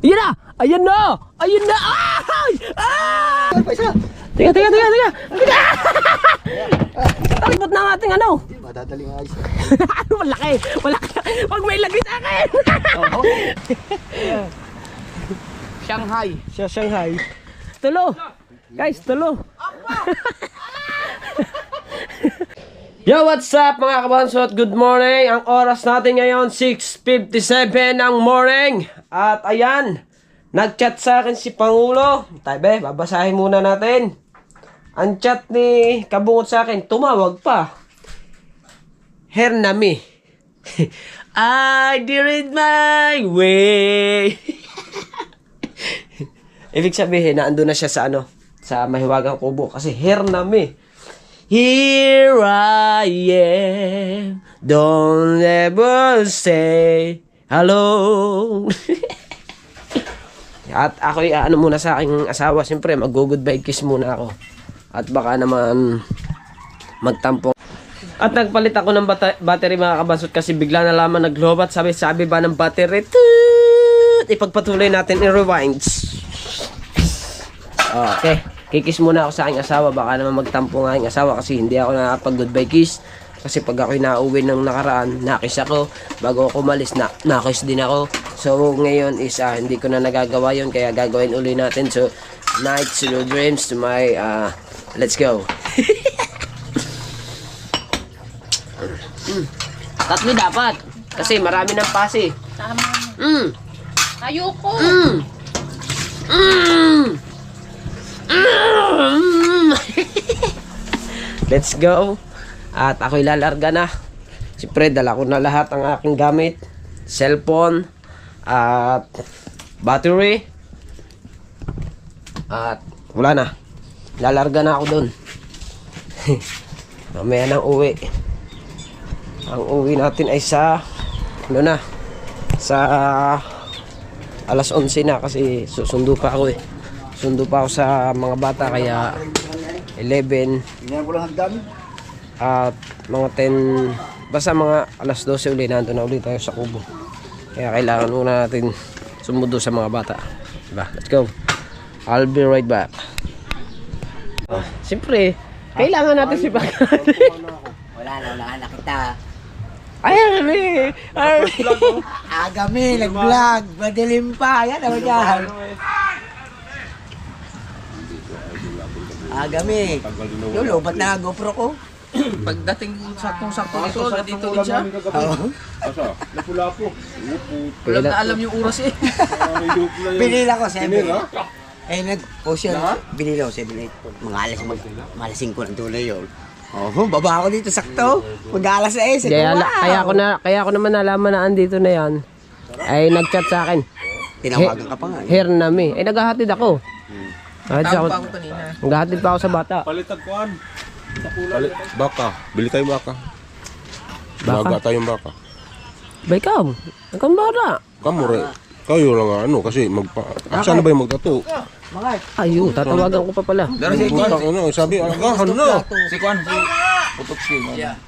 Ayan na! Ayan na! Ayan na! Ay! Ah! Tiga! Takipot na ang ating ano! Madadaling ayos. Malaki! Pag may lagay sa akin! Shanghai. Shanghai. Tulo! Guys, tulo! Yo, what's up mga kabansot? Good morning! Ang oras natin ngayon 6:57 ng morning. At ayan, nag-chat sa akin si Pangulo. Tayo babasahin muna natin. Ang chat ni Kabungot sa akin, tumawag pa. Hernami. I did it my way. Ibig sabihin na ando na siya sa ano, sa Mahiwagang Kubo kasi Hernami. Here I am, don't ever say hello. At ako ano muna sa aking asawa, siyempre mag-goodbye kiss muna ako. At baka naman magtampo. At nagpalit ako ng battery mga kabansot kasi bigla na lamang naglobat. Sabi ba ng battery, ipagpatuloy natin i-rewind. Okay. Kikis muna ako sa aking asawa. Baka naman magtampo ng aking asawa kasi hindi ako nakapag-goodbye kiss. Kasi pag ako'y nauwi ng nakaraan, nakis ako. Bago ako umalis, nakis din ako. So ngayon is hindi ko na nagagawa yun. Kaya gagawin uli natin. So night, sweet dreams to my let's go. Tatlo dapat. Kasi marami ng pasi. Tama. Ayoko. Let's go. At ako'y lalarga na. Siyempre dala ko na lahat ang aking gamit. Cellphone. At battery. At wala na. Lalarga na ako dun. Mamaya nang uwi. Ang uwi natin ay sa ano na, sa alas 11 na kasi susundo pa ako eh. Sundo pa ako sa mga bata kaya 11 at mga 10 basta mga alas 12 uli nandun na ulit tayo sa kubo. Kaya kailangan muna natin sumundo sa mga bata. Diba? Let's go. I'll be right back. Siyempre, kailangan natin si Bagat. Wala na kita. Ay, Agami, nag-vlog. Madilim pa. Yan, ako dyan. Agami. Yung lobat na GoPro ko. Pagdating saktong-sakto ito, nandito din siya. Lapu-lapu. Walang na alam yung oras eh. Binila ko 7. Nag-post yun. Binila ko 7-8. Mga alas 5 ng tulay yun. Baba ako dito sakto. Mag-alas 6. Kaya ko naman nalaman na andito na yan. Ay nag-chat sa akin. Tinawagan ka pa nga. Hernami. Ay naghahatid ako. Tama pa ako kanina. Naghahatid pa ako sa bata. Palitag kuan. Baka. Bili tayo baka. Baka? Baga tayong baka. Ba ikaw? Ikaw bata. Kamure. Kayo lang ano kasi saan na ba yung magtato? Ayo, tatawagan ko pa pala. Ano, sabi agahan na. Si Kwan, si Putokski.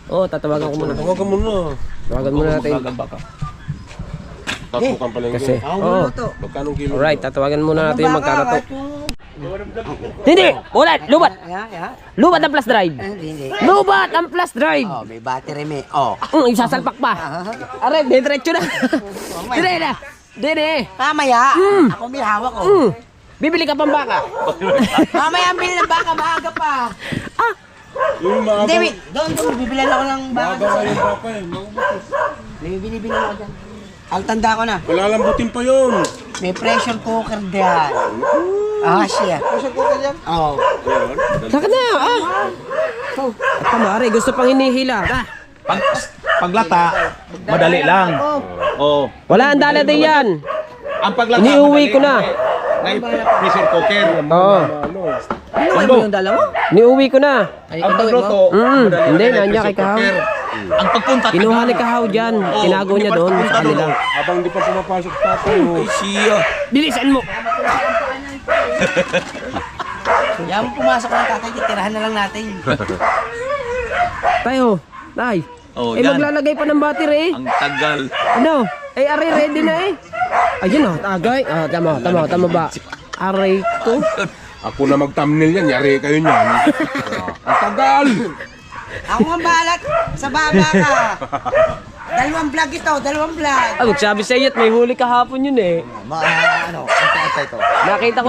Oo, tatawagan ko muna. Tawagan mo na. Tawagan muna natin. Tato kang palengke. Kasi, oo. Magkano kilo? Alright, tatawagan muna natin yung magkarato. Hindi! Ulit! Lubat! Lubat ang plus drive! Hindi. Lubat ang plus drive! May battery may. Isasalpak pa! Aray, diretso na! Dire na! Dire! Mamaya. Ako may hawak ko. Bibili ka pang baka! Mamaya ang bili ng baka. Maaga pa. Yung mga Hindi, wait. Doon. Bibilan ako ng baka. yung baka eh. Binibili ako dyan. Ang tanda ko na. Palalambutin pa yun. May pressure cooker dyan. Siya. Pressure cooker dyan? Oo. Saka na! Pamari, gusto pang hinihila. Paglata, madali lang. Oh. Wala ang dala din yan! Ang paglata, Iniuwi ko na. May pressure cooker. Oo. Ano yung dala mo? Niuwi ko na. Ang pagluto, madali Hindi, lang, nandiyan pressure kay Kahaw. cooker. Ang pagpunta, Kinuha ni Kahaw dyan. Tinago niya doon sa kanila. Habang di pa pumapasok sa tato. Ay, siya. Bilisan mo! Yan, pumasok na tatay. Titirahan na lang natin. Tayo, tay. Oh, Eh yan. maglalagay pa ng battery eh. Ang tagal. Ano? Eh ari ready na eh. Ayun oh, tagay. Ah, tama ba? Aray ko. Ako na mag-thumbnail yan, yari kayo niyan. Ang tagal! Ako ang balat sa baba ka. Dalawang vlog ito, dalawang vlog. Ah, magsabi sa iyo at may huli kahapon yun eh. Antay ito. Nakita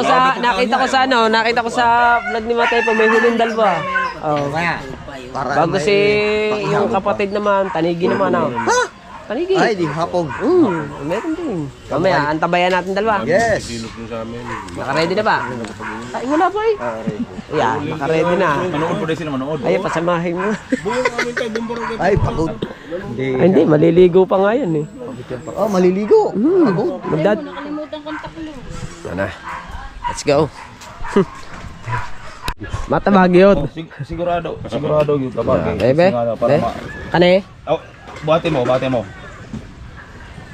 ko sa vlog ni Matay pa may huling dalawa. Oh. Kaya, Bago si yung kapatid naman, Tanigi naman ako. Ha? Tanigi. Ay, di hapong. Meron din. Mamaya, antabayan natin dalawa. Yes. Silot mo sa amin. Naka-ready na ba? Ay, wala pa eh. Yeah, naka-ready na. Manood po din sila, manood. Ay, pasamahin mo. Buong namin tayo, bumbarangay. Ay, pagod. Ay, hindi, maliligo pa nga yan eh. Oh, maliligo. Pagod. Magdad. Ano? Let's go. Matabag yun. Sigurado yun. Kapag Bebe? Be? Kane? Oh, buhatin mo.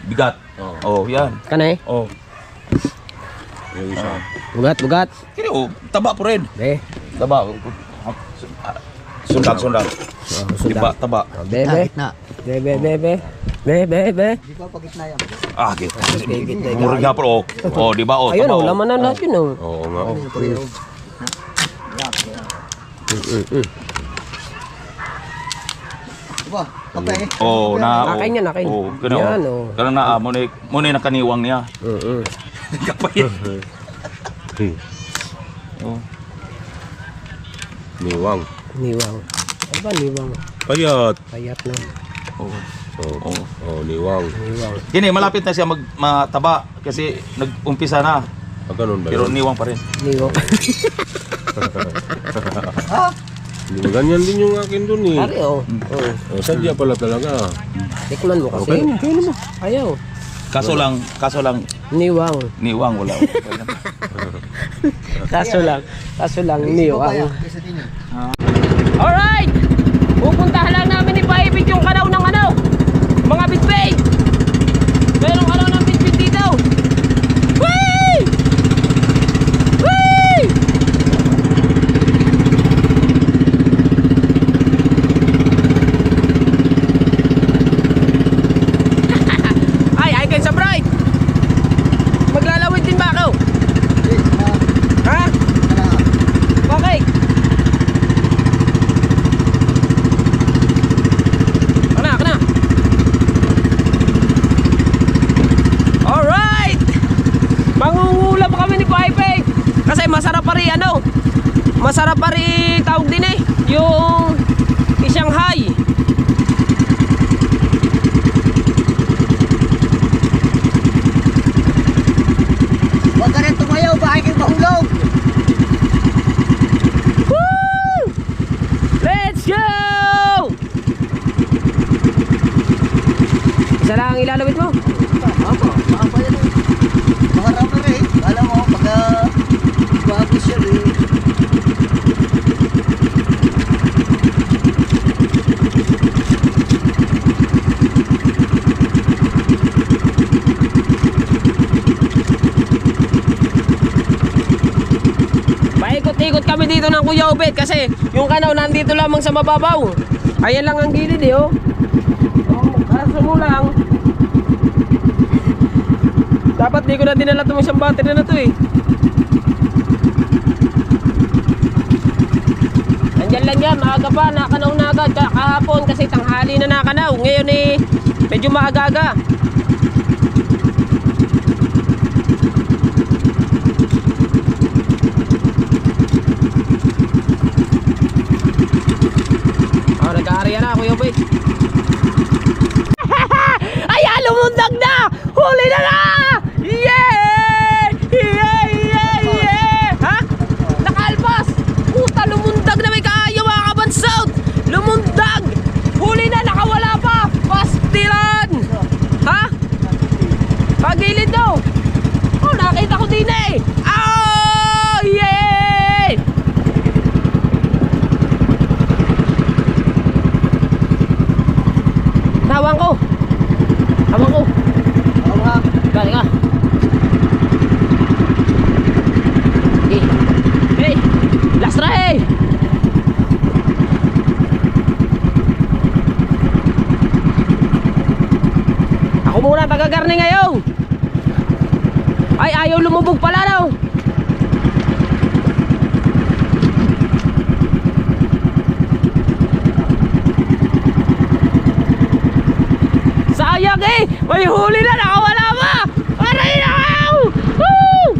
Bigat. Oh, yan. Kane? Oh. Yung isa. Bugat. Kini oh, taba po rin. Be. Taba. Sundag. Diba, taba. Bebe. Na. Bebe. Di ba pag gitna yan? Ah, gitu. Murag nga po. Oh, di ba? Oh, Ayun taba, oh, laman na lahat yun oh. Oo nga. Diba? Kape. Oh, na. Nakain yan, nakain. Oh, gano. Yan, oh. Gano na, mo na nakaniwang niya. Kapay. Oh. Niwang. Niwang. Ano ba niwang? Payat. Payat na. Oh. Niwang. Niwang. Kini malapit na siya mataba kasi nag-umpisa na. Ganun ba Pero yun? niwang pa rin. Niwang. Hindi mo ganyan din yung akin dun eh. Pare oh. Oh, sadya pala talaga. Tikman mo kasi. Kaya mo. Ayaw. Kaso lang Niwang. niwang wala. Kaso lang niwang. Isa din yun. Alright! Pupuntahan lang namin ipaibig yung kalaw ng mga bitbit! Merong kalaw ng bitbit dito! Whee! Whee! Ay kayo sa bright! Maglalawid din ba ako? Ha? Bakit? Kana. Alright! Mangungulap kami ni Paipay. Kasi masarap pa rin Masarap pa rin tawag din eh. Yung Shanghai. Huwag ka rin tumayaw, bakit kayo mahulog? Woo! Let's go! Isa lang ang ilalawit mo. Apa yan eh. Mga rubber eh. Alam mo, pagka bago siya eh. Paikot-ikot kami dito ng Kuya Obet kasi yung kanaw nandito lamang sa mababaw. Ayan lang ang gilid eh oh. Kaso mo lang. Dapat di ko na dinala itong isang battery na to eh. Nandyan lang yan, maaga pa, nakanaw na agad kahapon kasi tanghali na nakanaw. Ngayon eh, medyo maaga-aga. Oh, nag-aarya na, Kuya Boy. Ayan, lumundag na! Huli na na! Yeah! Ha? Nakaalpas! Puta, lumundag na may kaayaw mga kabansot! Lumundag! Huli na, nakawala pa! Pastilan! Ha? Pagilid daw! Oh, nakita ko din eh! Oh! Yeah! Hawang ko! Ay, ayaw lumubog pala, no? Sayang eh! May huli na, nakawala pa! Aray na! Woo!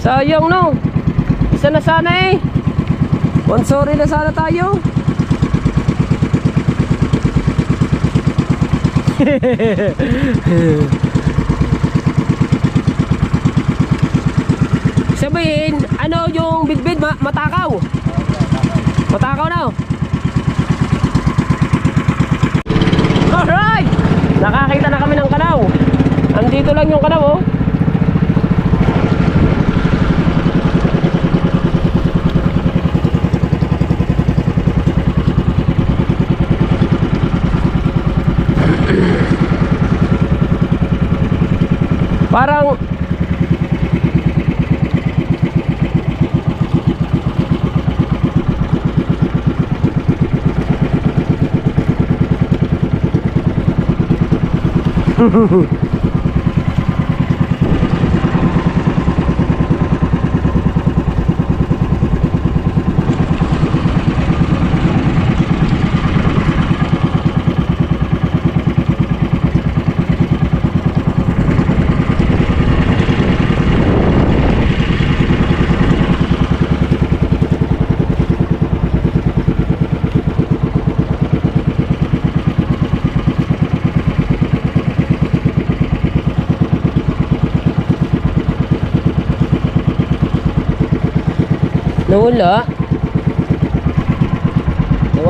Sayang, no? Isa na sana eh. One sorry na sana tayo. Sabihin, ano yung bidbid? Matakaw? Matakaw na. Alright! Nakakita na kami ng kanaw. Andito lang yung kanaw, oh. Parang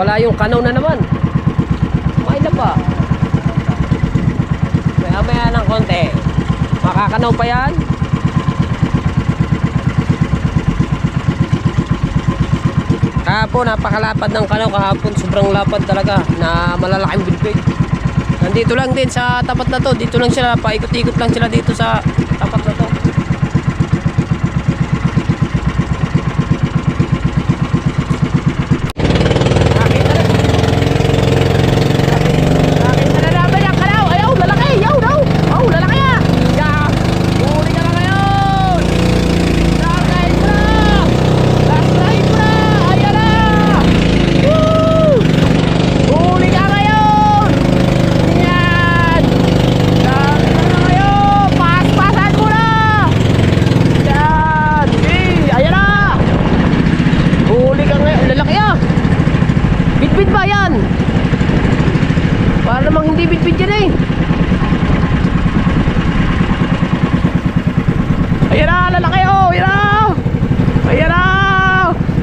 nawala yung kanaw na naman. May na pa. Maya ng konti. Makakanaw pa yan. Kahapon napakalapad ng kanaw. Kahapon sobrang lapad talaga na malalaking bidbid. Nandito lang din sa tapat na to. Dito lang sila, paikot-ikot lang sila dito sa tapat na to.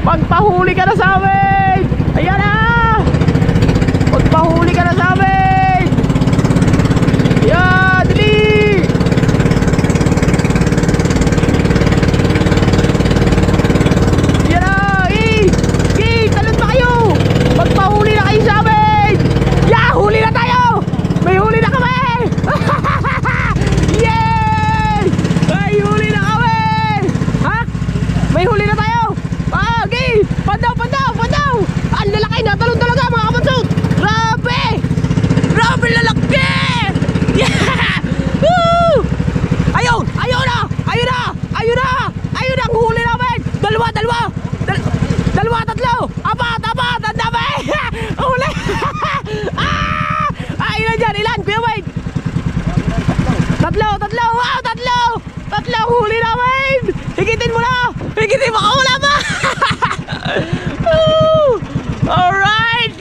Magpahuli ka na sa amin! Ayan na! Magpahuli ka na sa amin! Yan! Dali! Ayan na! Talon pa kayo! Magpahuli na kayo sa amin! Yeah! Huli na tayo! May huli na kami! Yay! May huli na kami! Ha? May huli na tayo! Pandaw! Ang lalaki na, talon talaga mga kapansot! Grabe! Grabe lalaki! Yeah! Woo! Ayun ang huli namin! Dalawa! Tatlo! Apat! Ang dami! Huli! Ayun na dyan! Ilan? Kuya Wade? Tatlo! Wow! Tatlo ang huli namin! Higitin mo na! Wala pa! Alright!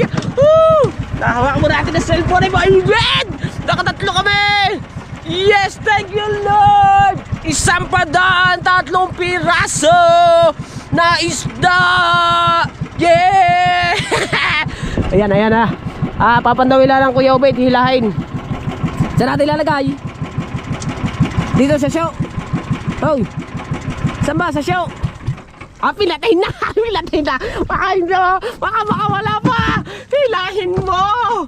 Nahawak mo natin ang cellphone ay maibig! Nakatatlo kami! Yes! Thank you, Lord! 1,300 piraso na isda! Yeah! Ayan na. Papandawin lang Kuya Obed, hilahin. Saan natin ilalagay? Dito sa show. Hoy! Saan ba? Sa show? Pinatay na! Baka makawala pa! Hilahin mo!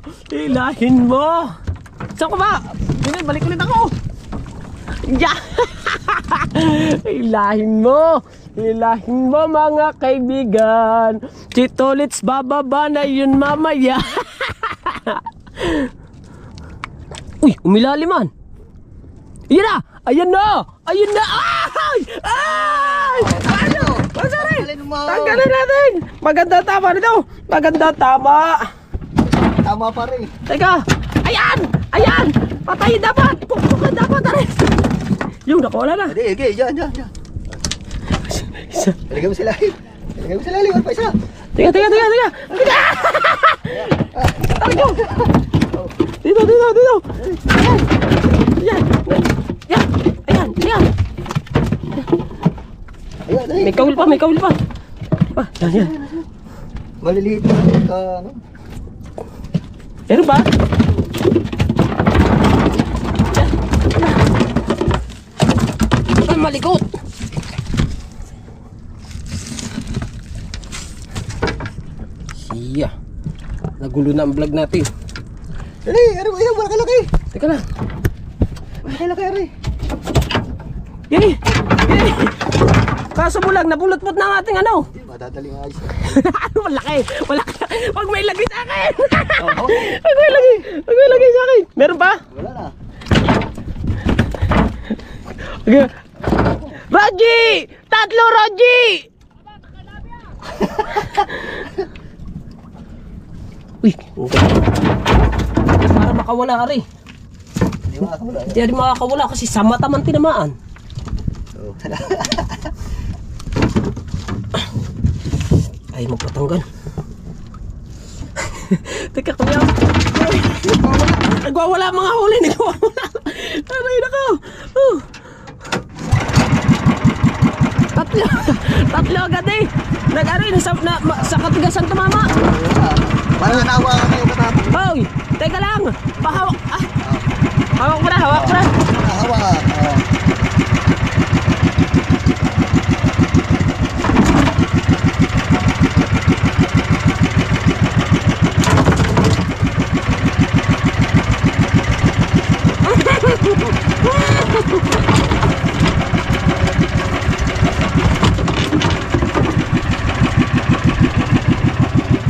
Saan ko ba? Balik ulit ako! Yeah! Hilahin mo mga kaibigan. Si Tolits bababa na yun mamaya. Uy, umilaliman. Yan na! Ayan na! Ayun na! Ay! Ay! Ano? Masari! Tanggalin natin! Maganda tama nito! Maganda tama! Tama pa rin. Teka! Ayan! Ayan! Patayin dapat! Pukpukan dapat! Aray! Yung nakawala na! Hindi, okay, dyan. Ilagay mo sa lalim. Ano pa isa? Teka! Aray ko! Dito! Ayan! Ayan! Ayun. May kawil pa! Yan. Maliliit na ano? Meron ba? Ay, malikot! Siya. Nagulo na ang vlog natin. Dali, ano ba yan? Malaki-laki. Teka lang. Malaki-laki, Ari. Yan. Kaso mo lang, napulot-put na ang ating ano. Madadaling ayos. Malaki. Huwag may lagay sa akin. Huwag may lagay sa akin. Meron pa? Wala na. Roji! Tatlo, Roji! Uy, para makawala ka rin. Hindi makakawala. Hindi makakawala kasi sa mata man tinamaan. Ay, magpatanggal. Teka, kuya. Nagwawala mga huli. Aray, nako. Tatlo agad eh. Nag-aray, sa katigasan tumama. Parang nawa ka kayo matapos. Hoy, teka lang. Pahawak. Hawak mo na. Hawak.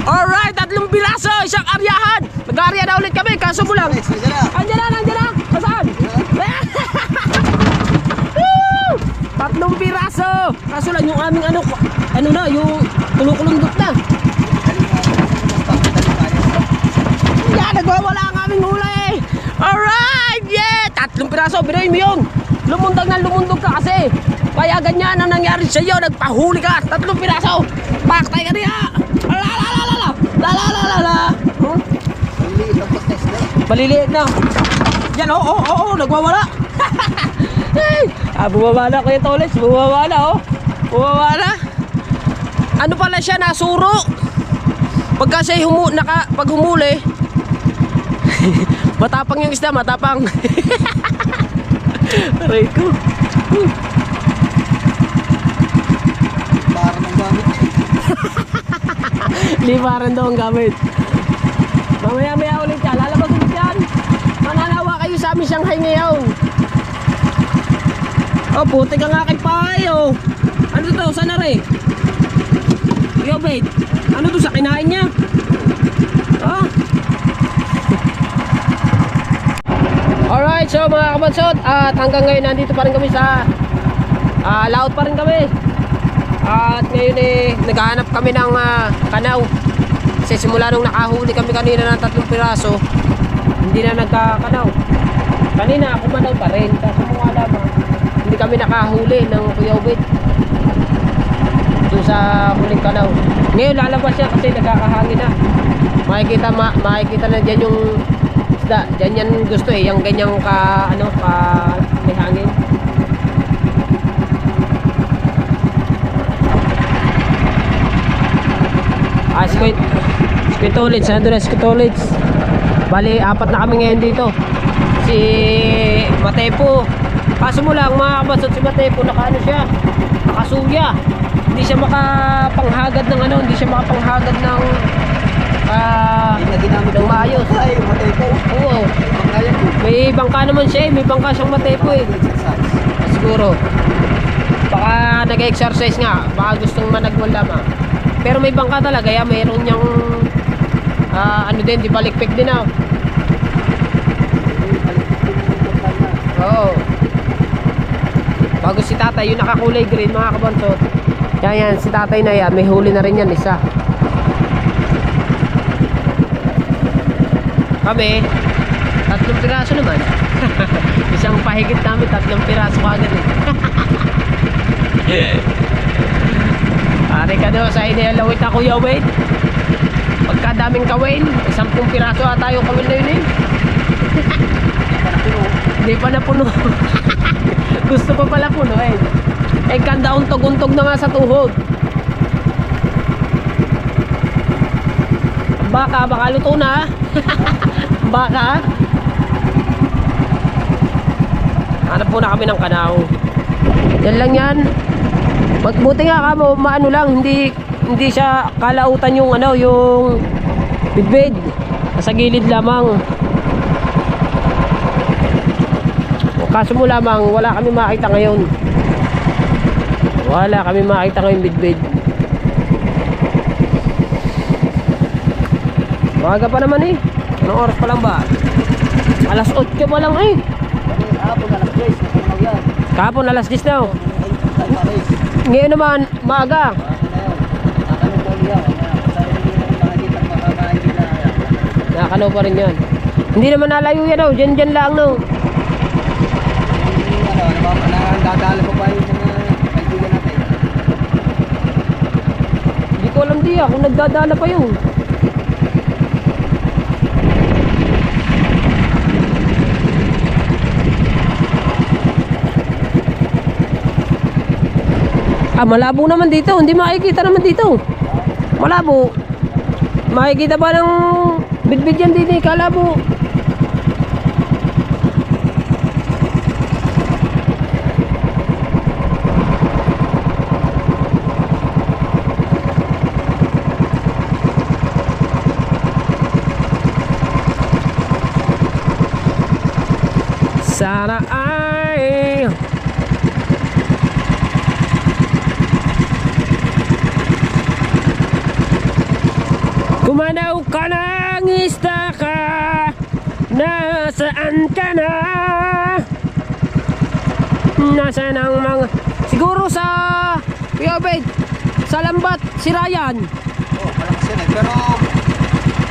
Alright, tatlong piraso, isang aryahan. Nag-arya na ulit kami, kaso mo lang. Andiyan na. Saan? Woo! Tatlong piraso. Kaso lang yung aming yung kulukulundot na. Yan, nagwawala ang aming huli. Alright, yeah. Tatlong piraso, binoy mo yun. Lumundog ka kasi. Kaya ganyan ang nangyari sa iyo, nagpahuli ka. Tatlong piraso. Paktay ka niya. La. Maliliit na. Yan, oo, nagwawala. Bumawala ko yung Tolits. Bumawala. Ano pala siya, nasuro. Pag kasi pag humuli, matapang yung isda, matapang. Aray ko. Parang ang gamit. Libaran daw ang gamit. Mamaya ulit yan. Lalabas ulit yan. Mananawa kayo sa amin Shanghai ngayon. Oh, putik ang aking pahay, oh. Ano to? Saan na rin? Yo, babe. Ano to sa kinain niya? Oh. Alright, so mga kabansot, at hanggang ngayon nandito pa rin kami sa laot pa rin kami. At ngayon naghahanap kami ng kanaw. Kasi simula nung nakahuli kami kanina ng 3 piraso, hindi na nagkakanaw. Kanina ako manaw pa rin, kasi mukha lamang hindi kami nakahuli ng Kuya Ubit doon sa huling kanaw. Ngayon lalabas siya kasi nagkakahangin na. Makikita na dyan yung isda. Dyan yan gusto yung ganyang may hangin. Skitolits, nandun na Skitolits. Bali, 4 na kami ngayon dito. Si Matepo. Kaso mo lang mga kabansot, si Matepo nakaano siya, nakasuya. Hindi siya makapanghagad ng hindi siya makapanghagad ng ng maayos. Ay, Matepo. Oo. May bangka naman siya may bangka siyang Matepo eh. Siguro. Baka nag-exercise nga, baka gustong managwal lamang. Pero may bangka talaga, kaya mayroon niyang ano din, di balikpik din ah. Oo. Bago si tatay, yung nakakulay green mga kabansot. Yan, si tatay na yan, may huli na rin yan isa. Kami, 3 piraso naman. Isang pahigit namin, 3 piraso kagad eh. Pare ka daw sa inilawit ako yawin. Pagkadaming kawin, 10 piraso ata yung kawin na yun eh. Hindi pa napuno. Gusto ko pala puno eh. Eh kanda untog-untog na nga sa tuhod. Baka luto na. Baka. Hanap po na kami ng kanaw. Yan lang yan. Buti nga kamo, maano lang, hindi siya kalautan yung ano, yung bidbid. Sa gilid lamang. Kaso mo lamang, wala kami makita ngayon. Wala kami makita ngayon bidbid. Maaga pa naman eh. Anong oras pa lang ba? Alas 8 pa lang eh. Kahapon alas 10 na oh. Ngayon naman, maaga. Nakakalaw pa rin yan. Hindi naman nalayo yan oh. Dyan lang no. Dadala pa ba yung mga kaibigan natin? Hindi ko alam diya kung nagdadala pa yun. Malabo naman dito. Hindi makikita naman dito. Malabo. Makikita ba ng bidbid yan dito? Kalabo. Sana ay kumanaw ka ng isda ka. Nasaan ka na? Nasaan ang mga siguro sa Piobed, sa Lambat, si Ryan. Oo, malakas yun eh. Pero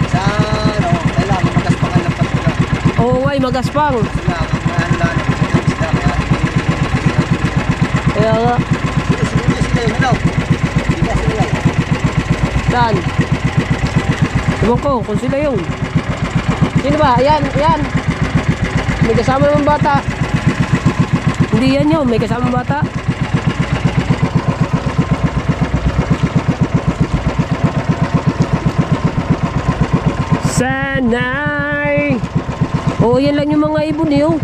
sa ano, kailangan magaspangan ng pagkula. Oo nga, magaspang. Sila, mga lalo, sila, Kaya nga. sila yun, ano? Sila sila. Saan? Ewan ko kung sila yun. Sino ba? Ayan. May kasama naman bata. Hindi yan yun. May kasama bata. Sanay. Oo, yan lang yung mga ibon yun.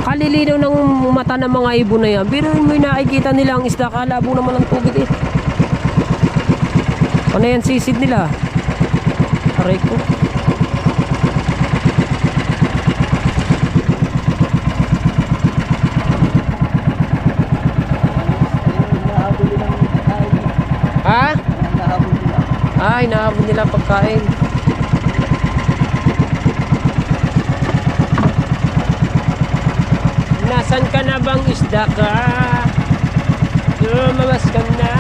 Kalilinaw ng mata ng mga ibon na yan. Pero may nakikita nila ang isda. Kalabo naman ang tubig eh. Ano yan sisid nila? Aray ko. Ha? Ay, nahabol nila pagkain. Nasaan ka na bang isda ka? Lumamas ka na.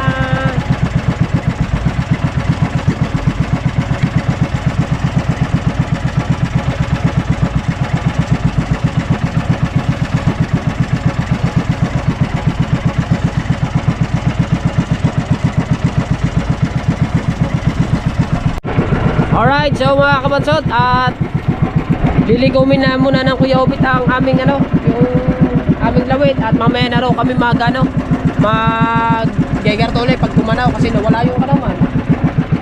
Alright, so mga kabansot, at liligawin na muna ng Kuya Obit ang aming ano, yung aming lawit, at mamaya na raw kami mag-gegar ulit pag tumanaw kasi nawala yung kanaman.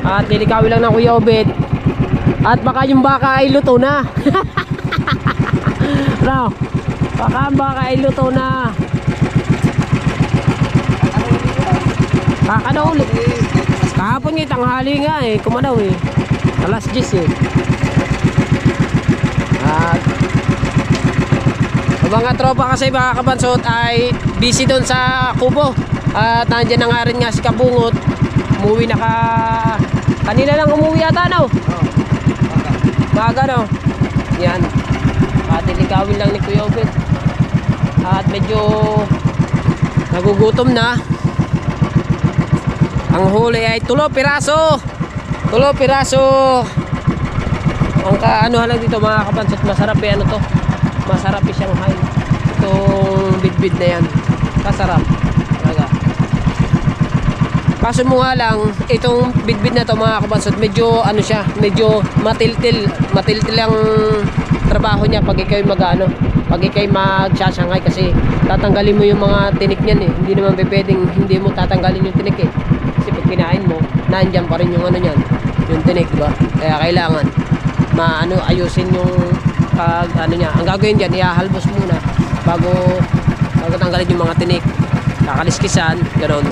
At liligawin lang ng Kuya Obit. At baka yung baka ay luto na. No, baka ang baka ay luto na. Kakanaw ulit. Kahapon nga tanghali nga eh, kumanaw eh. Alas 10 eh. At mga tropa kasi mga kabansot ay busy doon sa kubo. At nandiyan na nga rin nga si Kabungot. Umuwi na kanina lang umuwi ata, no? Baga, no? Yan. At ilikawin lang ni Kuya Obed. At medyo nagugutom na. Ang huli ay 3 piraso. 3 piraso. Ang ano lang dito mga kabansot, masarap eh, ano to? Masarap eh Shanghai. Itong bidbid na yan. Masarap. Talaga. Kaso mo nga lang, itong bidbid na to mga kabansot, medyo ano siya, medyo matiltil. Matiltil ang trabaho niya pag ikaw'y mag-ano, pag ikaw'y mag-Shanghai kasi tatanggalin mo yung mga tinik niyan eh. Hindi naman pwedeng hindi mo tatanggalin yung tinik eh. Kasi pag kinain mo, nandiyan pa rin yung ano niyan, yung tinik, diba? Kaya kailangan ayusin yung ano niya. Ang gagawin diyan, ihahalbos muna bago tanggalin yung mga tinik. Kakaliskisan, ganoon.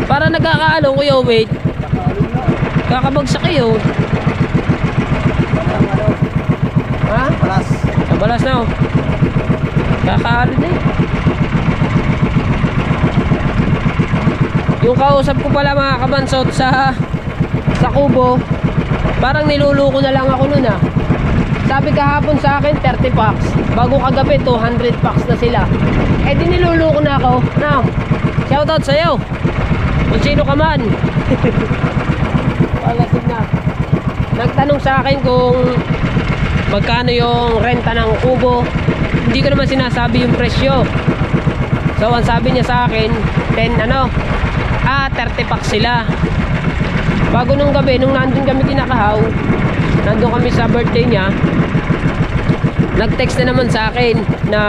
Para nagkakaano kuya, wait. Kakabagsak kayo. Ha? Palas. Nabalas na oh. Kakaano na eh. Yung kausap ko pala mga kabansot sa kubo, parang niluluko na lang ako nun ah. Sabi kahapon sa akin 30 packs. Bago kagabi 200 packs na sila. Eh di niluluko na ako. No. Shoutout sa'yo. Kung sino ka man. Palasig na. Nagtanong sa akin kung magkano yung renta ng kubo. Hindi ko naman sinasabi yung presyo. So ang sabi niya sa akin 30 packs sila. Bago nung gabi, nung nandun kami kinakahaw, nandun kami sa birthday niya, nag-text na naman sa akin na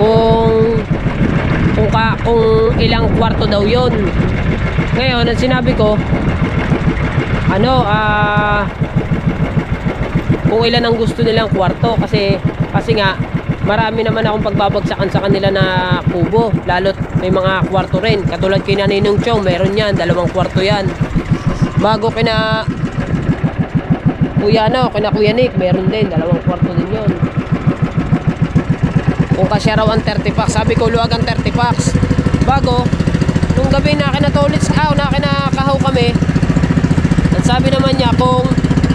kung ilang kwarto daw yon. Ngayon, ang sinabi ko, kung ilan ang gusto nilang kwarto, kasi nga marami naman akong pagbabagsakan sa kanila na kubo, lalo't may mga kwarto rin, katulad kay Naninong Chong, meron yan, 2 kwarto yan. Bago kina Kuya Nick, meron din, 2 kwarto din yun. Kung kasya raw ang 30 packs, sabi ko luwag ang 30 packs. Bago, nung gabi na kinakahaw kami, ang sabi naman niya kung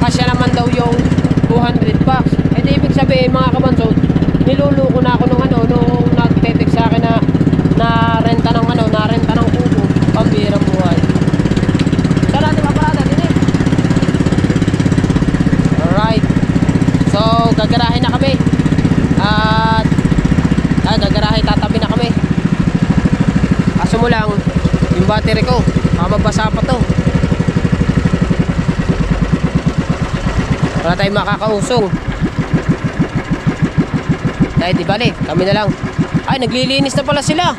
kasya naman daw yung 200 packs. Eh di ibig sabihin mga kabansot, niluluko na ako nung nagtetext sa akin na renta ng kubo. Pambirang buhay. Tara, di ba parada din eh? Alright. So, gagarahin na kami. At tatabi na kami. Kaso mo lang, yung battery ko, mabasa pa to. Wala tayong makakausong. Dahil di bali, kami na lang. Ay, naglilinis na pala sila.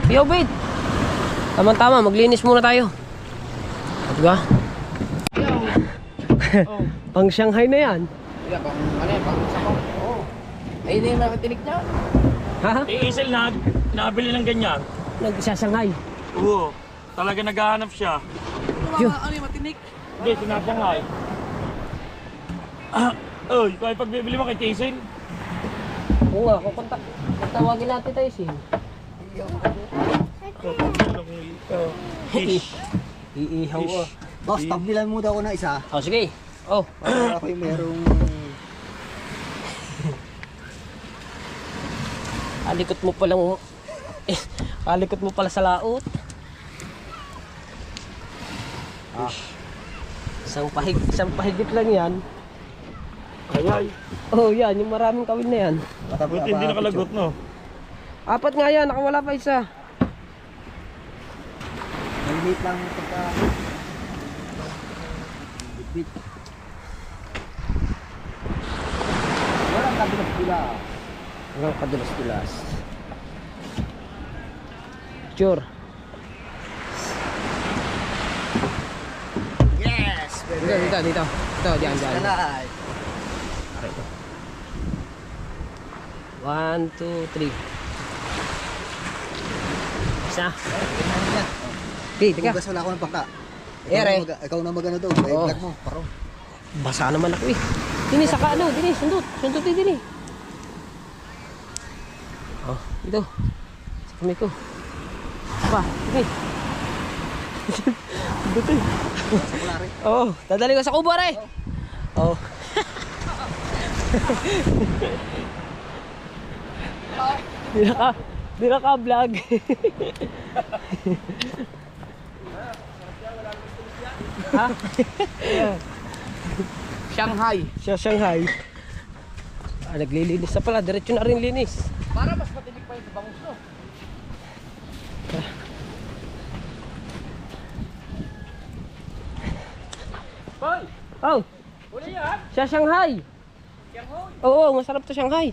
Yo, wait. Tama-tama, maglinis muna tayo. Diba? Pang Shanghai na yan. Ay, hindi yung nakatinig niya. Ha? Isel nabili ng ganyan. Nag-Shanghai. Oo. Talaga naghahanap siya. Ano yung matinik? Hindi, sinasangay. Oy, kaya pagbibili mo kay Tisel. Oo nga, tawagin natin tayo sin. Iihaw ko. Boss, tabilan mo daw ako na isa. Oh, sige. Oh. Para ako yung merong... Alikot mo palang alikot mo pala sa laot. Isang pahigit lang yan. Ayay. Oh, yan, yung maraming kawin na yan. Buti hindi nakalagot, no? 4 nga yan, nakawala pa isa. Maliit lang pagka... Bit. Walang kabilas-bila. Walang kadulas-dulas. Sure. Yes! Dito. Diyan. Kalay. 1, 2, 3. Isa. Okay, teka. Bugas wala ako ng pangka. Ere. Ikaw na magano daw. Oo. Vlog mo. Paro. Basa naman ako eh. Dini, saka ano, dini, sundot. Sundot eh, dini. Oh, ito. Sa kamay ko. Pa, sige. Dito. Oh, dadali ko sa kubo, re. Oh. Di na ka vlog. Ha? Shanghai. Siya Shanghai. Naglilinis na pala. Diretso na rin linis. Para mas matinig pa yung bangus, no? Boy! Oh, Uli yan! siya Shanghai. Oo, masarap to Shanghai.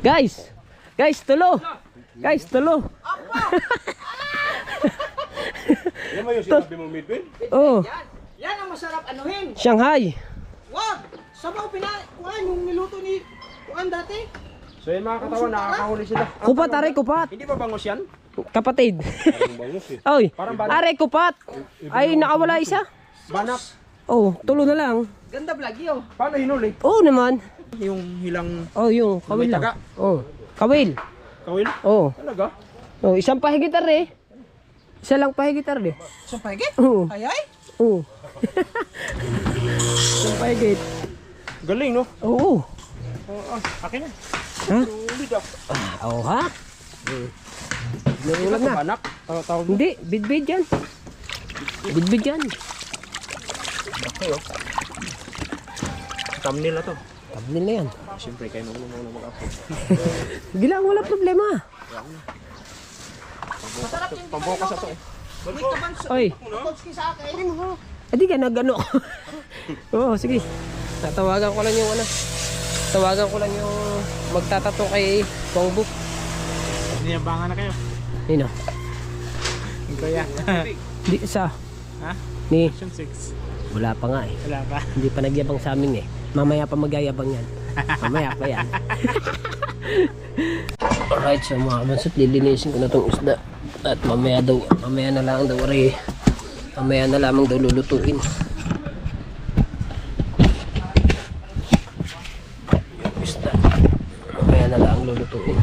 Guys, tulo. Guys, tulo. Yan mo yung sinabi mong midwin? Oh, Yan ang masarap anuhin! Shanghai. Wag! Sabaw kuhaan yung niluto ni kuhaan dati. So yan mga katawan, nakakahuli sila. Kupat, are, kupat. Hindi ba bangus yan? Kapatid. Ang bangus eh. Oy, Parang banak. are, kupat. Ay, nakawala isa. Banak. Oh, tulo na lang. Ganda vlog yun. Paano hinuli? Oo naman. Yung hilang Oh, yung kawil May lang. taga? Oh, kawil. kawil? Oh. Talaga? Oh, isang pahigitar eh. Isa lang pahigitar eh. So pahigit? Oo. Ay ay! Oo. Isang pahigit. Galing no? Oo. Akin na. Ha? Ulit ah. Oo ha? Narulag na. Banak. Tawag Hindi, bidbid yan. Bidbid yan. thumbnail na to. Thumbnail na yan. Siyempre kayo nung muna mag-upload. Sige lang, wala problema. Pambukas na to eh. Wait ka ba? Oy, Konski sa akin. hindi ka nagano. Oo, sige. Tatawagan ko lang yung ano. Tawagan ko lang yung magtatato kay Pongbo. Niyabangan na kayo. Nino? Ikaw yan. Di sa. Ha? Ni, Action 6. wala pa nga eh. Wala pa. Hindi pa nagyabang sa amin eh. Mamaya pa magyayabang yan. Mamaya pa yan. Alright, so mga kabansot, lilinisin ko na tong isda. At mamaya na lang daw rin. Mamaya na lamang daw lulutuin. Yung isda. Mamaya na lang lulutuin.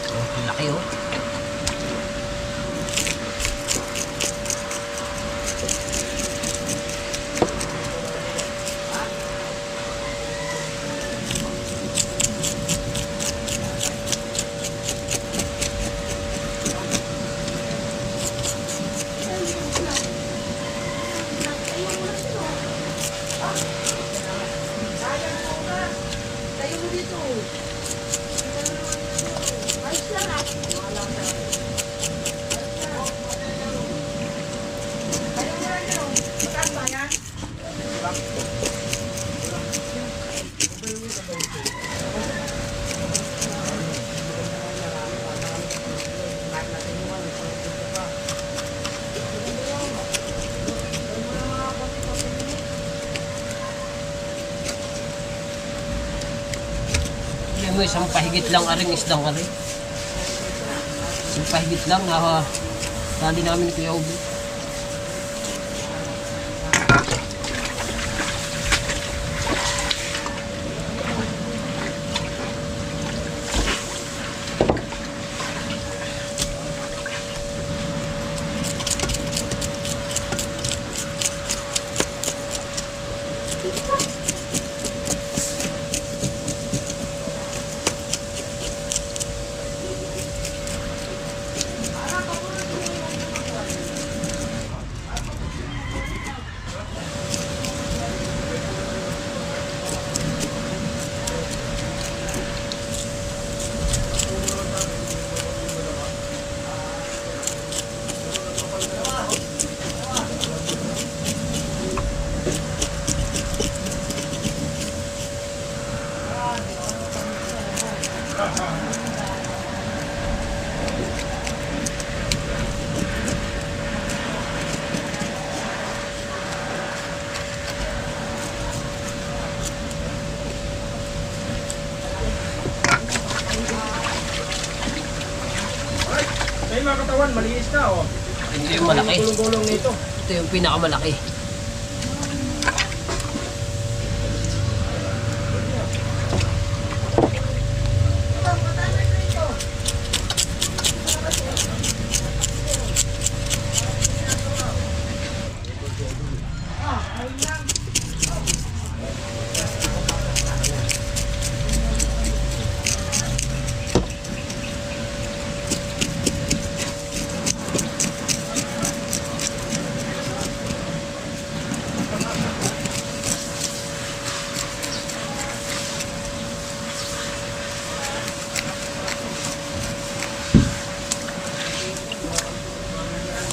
Oh, laki oh. Yan mo, isang pahigit lang aring isdang ka rin. Isang pahigit lang na tali namin ni Kuya Ubi. May mga katawan, malinis na oh. Ito yung malaki. Gulong-gulong nito. Ito yung pinakamalaki.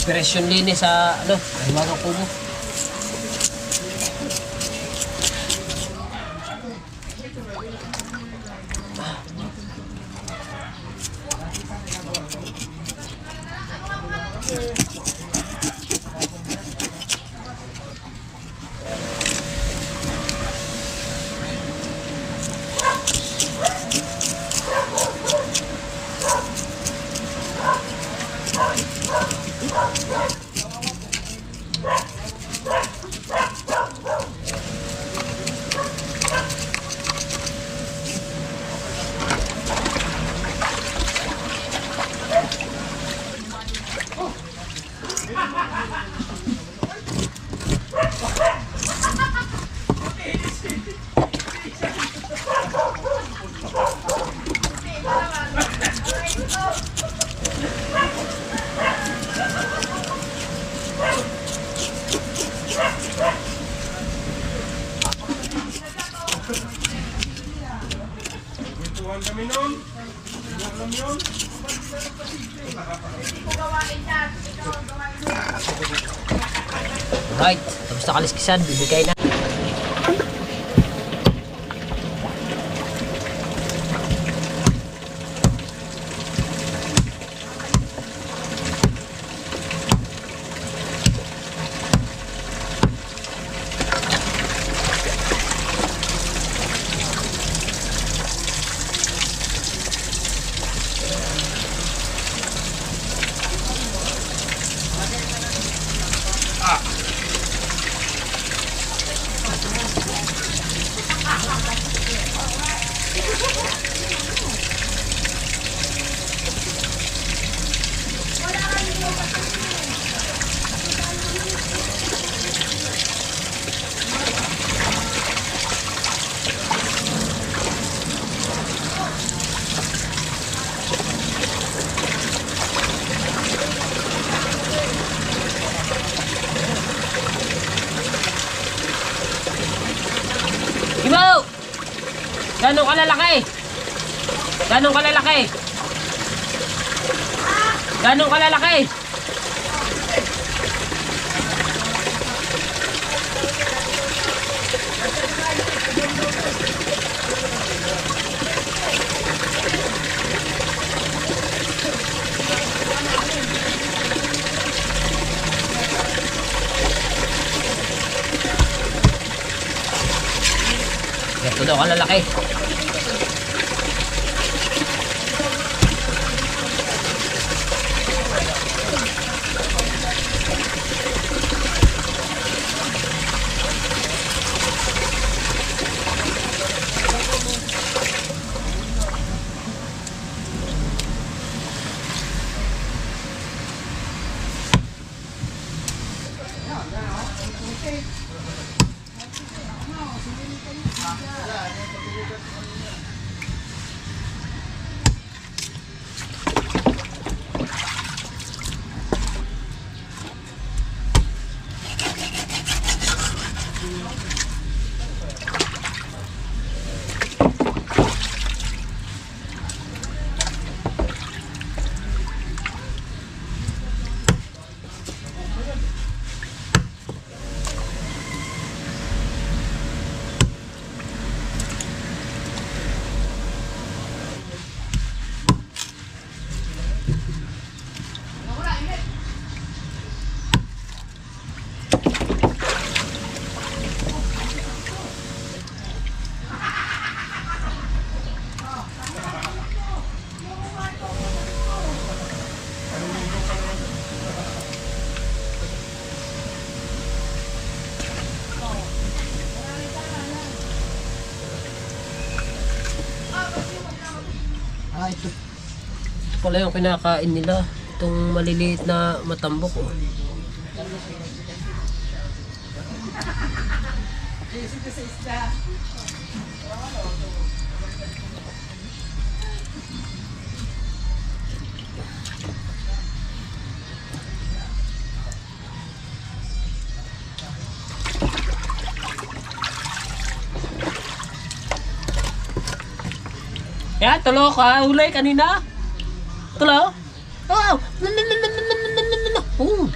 Operasyon linis sa ano, Hiwagang Kubo. Tuhan kami nun. Alam yun. Right, tapos na kaliskisan, bibigay na. Ibo! Ganong kalalaki? Ganong kalalaki? Ganong kalalaki? Ito daw kalalaki. Ito. Ito pala yung kinakain nila. Itong maliliit na matambok. Oh. Ya, tulo ka. Hulay kanina. Tulo. Oh. Oh.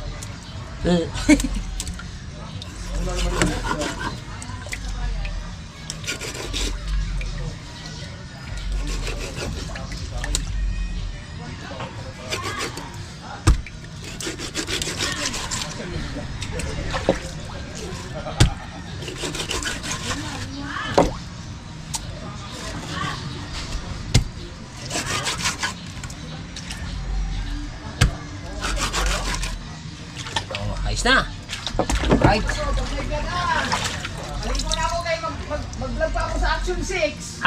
Ayos na. Right. Aling ko na ako kayo mag-vlog pa ako sa Action 6.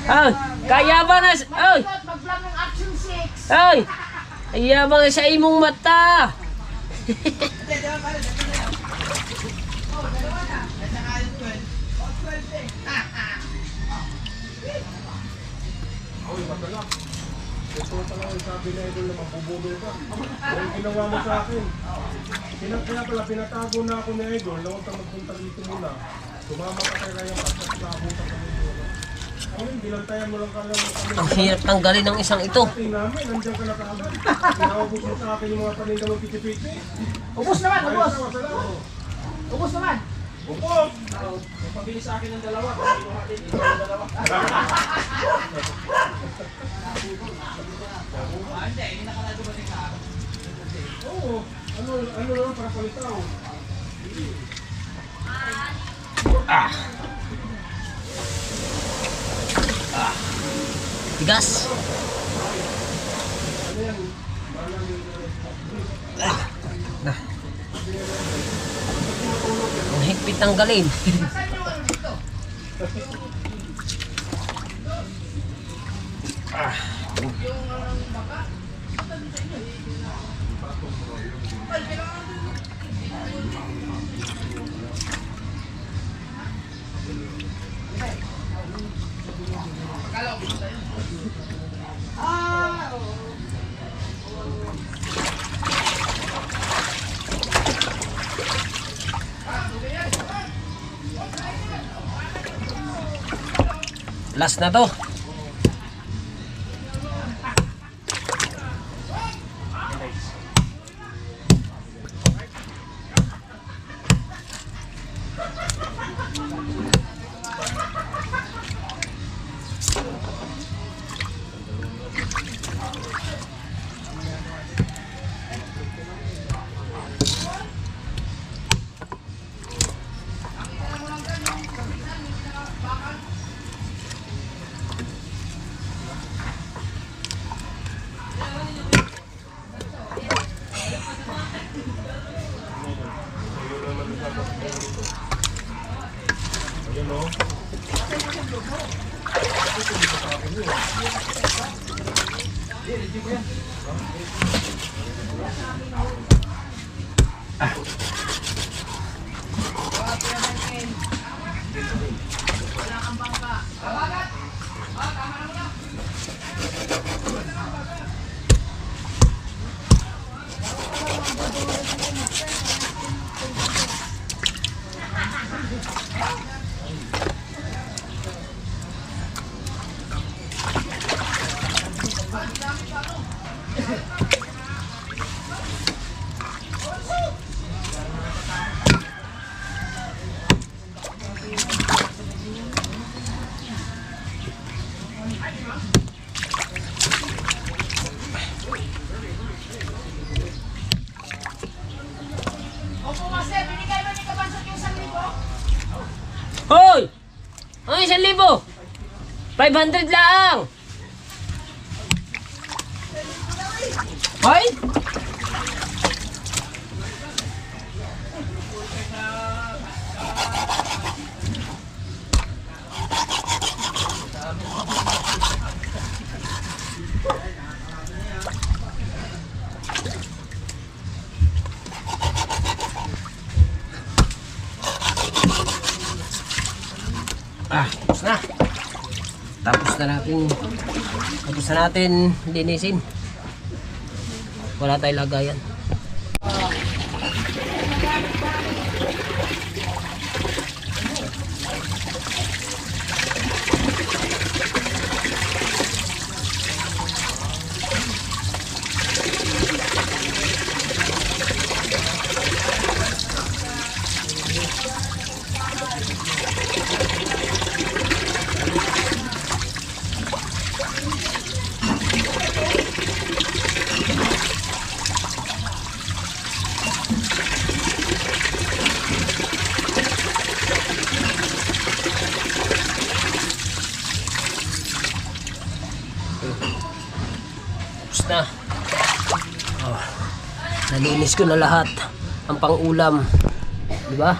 Oh, kaya ba na... Oy! Mag-vlog ng Action 6. Oy! Kaya ba na sa imong mata? Sabi na idol na mabubulol ka. Yung ginawa mo sa akin. Kaya pala, pinatago na ako ni idol na huwag kang magpunta dito muna. Sumama ka kay Ryan Pass at naabutan ka dito. Ayun, binantayan mo lang ka lang kami. Ang hirap tanggalin ng isang ito. Tingnan namin, nandiyan ka na kaagad. Pinawabos mo sa akin yung mga paninda mong piti-piti. Ubus naman, ubus. Masalamat. Ubus naman. Upos! Pabili sa akin ng dalawa. Pabili ko natin ito ng dalawa. Oo, ano lang para palitaw. Tigas. Ang higpit tanggalin. Last na to. Opo, Master. Binigay mo ni Kabansot yung 1,000. Hoy! Ano 1,000? 500 lang! Hoy! Tapos na natin linisin. Wala tayong lagayan. Tapos na. Oh, nalinis ko na lahat ang pang-ulam. Di ba?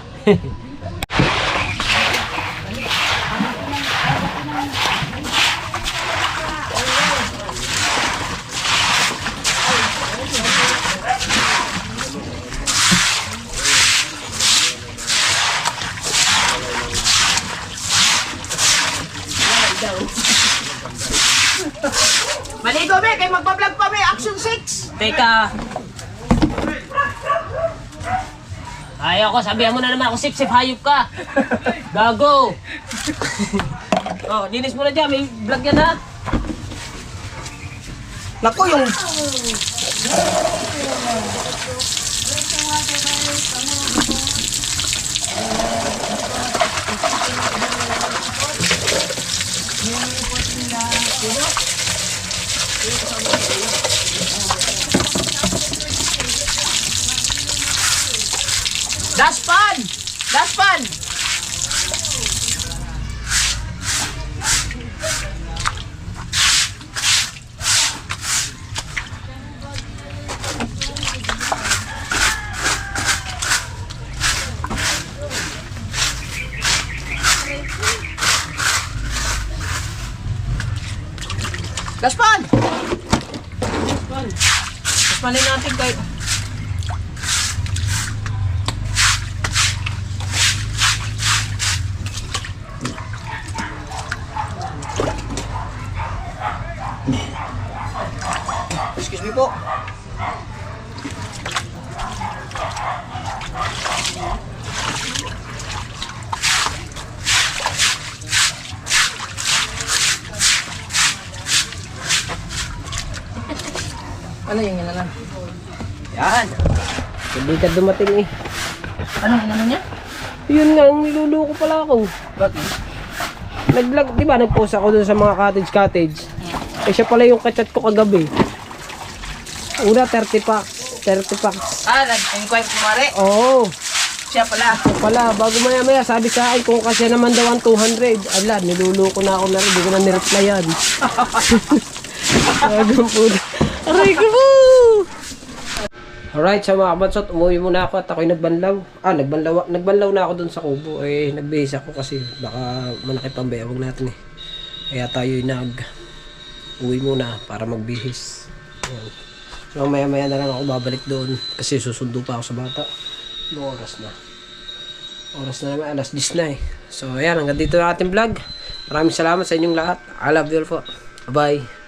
Maligo, be! Kaya magpa-vlog pa, be! Action 6! Teka. Ayaw ko, sabihan mo na naman ako, sip-sip hayop ka. Gago. Oh, linis mo na dyan, may vlog yan ha. Naku, yung... Daspan! Daspan! Daspan! Daspanin natin kahit... Excuse me po. Ano yung inalan? Yan. Hindi ka dumating eh. Anong inano niya? Yun nga, niluluko pala ako. Bakit? Nag-vlog, di ba? Nag-post ako dun sa mga cottage. Eh siya pala yung kachat ko kagabi. Una, 30 packs. Nag-inquire kumari. Oo. Siya pala. Pala, bago maya sabi sa akin kung kasi naman daw ang 200. Ala, niluluko na ako na rin. Hindi ko na nireplyan. Bagang puto. Aray ko po! Alright, sa mga kabansot, umuwi muna ako at ako'y nagbanlaw. Nagbanlaw na ako dun sa kubo. Eh, nagbihis ako kasi baka malaki pang bayawag natin eh. Kaya tayo'y uwi muna para magbihis. Ayan. So maya-maya na lang ako babalik doon kasi susundo pa ako sa bata. Anong oras na? Oras na naman, alas 10 na eh. So ayan, hanggang dito na ating vlog. Maraming salamat sa inyong lahat. I love you all po. Bye!